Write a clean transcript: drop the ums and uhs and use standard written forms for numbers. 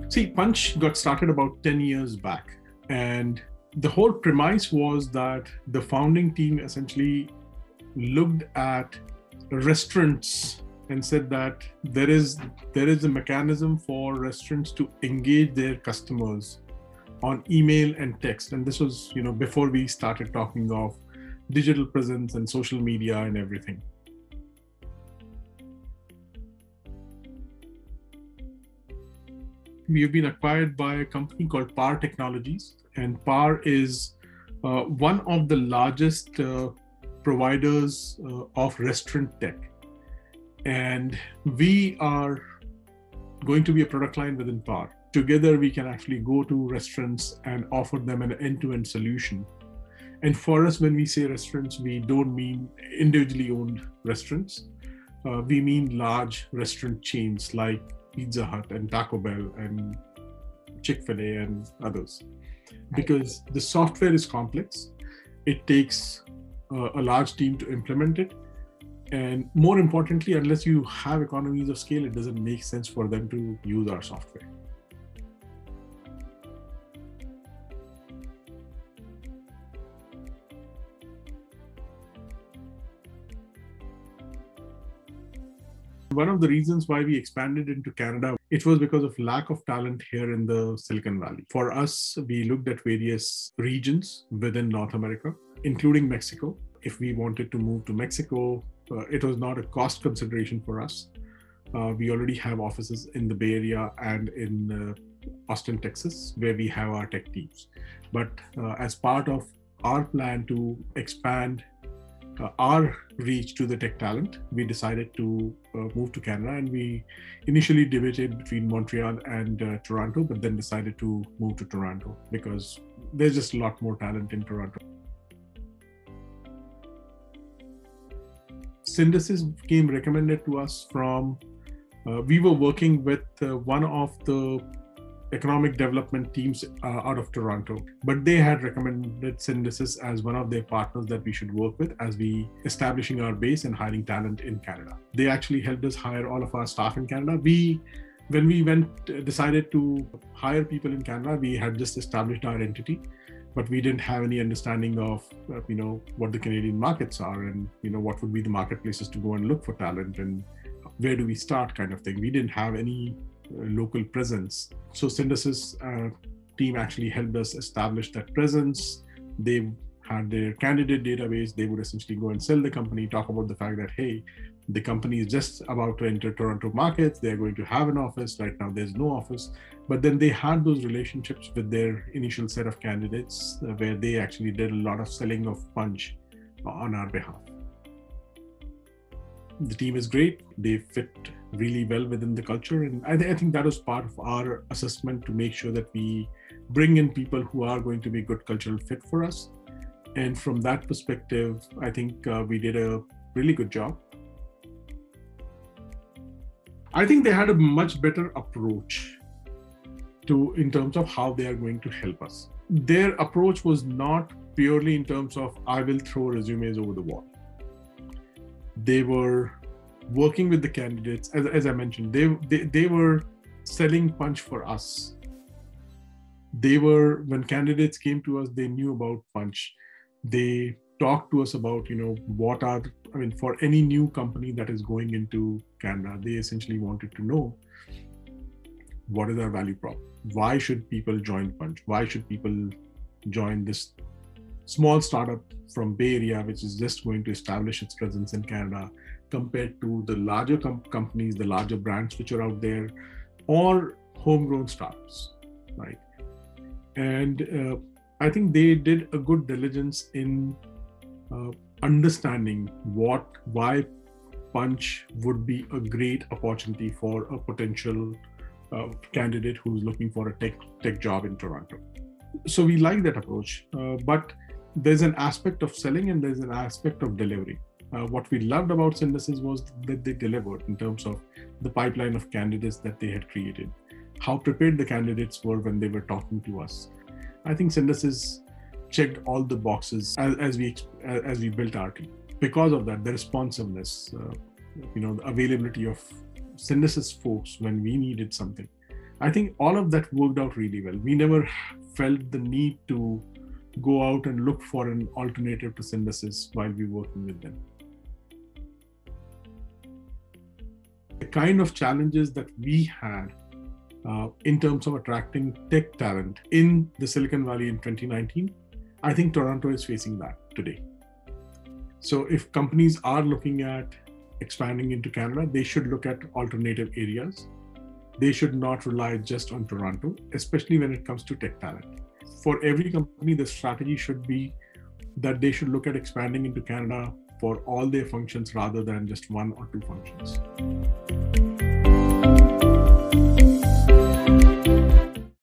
See, Punchh got started about 10 years back, and the whole premise was that the founding team essentially looked at restaurants and said that there is a mechanism for restaurants to engage their customers on email and text. And this was, before we started talking of digital presence and social media and everything. We have been acquired by a company called PAR Technologies, and PAR is one of the largest providers of restaurant tech. And we are going to be a product line within PAR. Together, we can actually go to restaurants and offer them an end-to-end solution. And for us, when we say restaurants, we don't mean individually owned restaurants. We mean large restaurant chains like Pizza Hut and Taco Bell and Chick-fil-A and others. Because the software is complex, it takes a large team to implement it. And more importantly, unless you have economies of scale, it doesn't make sense for them to use our software. One of the reasons why we expanded into Canada, it was because of lack of talent here in the Silicon Valley. For us, we looked at various regions within North America, including Mexico. If we wanted to move to Mexico, it was not a cost consideration for us. We already have offices in the Bay Area and in Austin, Texas, where we have our tech teams. But as part of our plan to expand our reach to the tech talent, we decided to move to Canada, and we initially debated between Montreal and Toronto, but then decided to move to Toronto because there's just a lot more talent in Toronto. Syndesus came recommended to us from, we were working with one of the economic development teams out of Toronto, but they had recommended Syndesus as one of their partners that we should work with as we establishing our base and hiring talent in Canada. They actually helped us hire all of our staff in Canada. When we decided to hire people in Canada, we had just established our entity, but we didn't have any understanding of what the Canadian markets are and what would be the marketplaces to go and look for talent and where do we start kind of thing. We didn't have any local presence. So Syndesus team actually helped us establish that presence. They had their candidate database. They would essentially go and sell the company, talk about the fact that, hey, the company is just about to enter Toronto markets. They're going to have an office. Right now, there's no office. But then they had those relationships with their initial set of candidates where they actually did a lot of selling of Punchh on our behalf. The team is great. They fit really well within the culture. And I think that was part of our assessment to make sure that we bring in people who are going to be a good cultural fit for us. And from that perspective, I think we did a really good job. I think they had a much better approach in terms of how they are going to help us. Their approach was not purely in terms of, I will throw resumes over the wall. They were working with the candidates. As I mentioned, they were selling Punchh for us. When candidates came to us, they knew about Punchh. They talked to us about, for any new company that is going into Canada, they essentially wanted to know what is our value prop? Why should people join Punchh? Why should people join this small startup from Bay Area, which is just going to establish its presence in Canada, compared to the larger companies, the larger brands which are out there, or homegrown startups, right? And I think they did a good diligence in understanding why Punchh would be a great opportunity for a potential candidate who's looking for a tech job in Toronto. So we like that approach, but there's an aspect of selling and there's an aspect of delivery. What we loved about Syndesus was that they delivered in terms of the pipeline of candidates that they had created, how prepared the candidates were when they were talking to us. I think Syndesus checked all the boxes as we built our team. Because of that, the responsiveness, the availability of Syndesus folks when we needed something. I think all of that worked out really well. We never felt the need to go out and look for an alternative to Syndesus while we were working with them. The kind of challenges that we had in terms of attracting tech talent in the Silicon Valley in 2019, I think Toronto is facing that today. So if companies are looking at expanding into Canada, they should look at alternative areas. They should not rely just on Toronto, especially when it comes to tech talent. For every company, the strategy should be that they should look at expanding into Canada for all their functions rather than just one or two functions.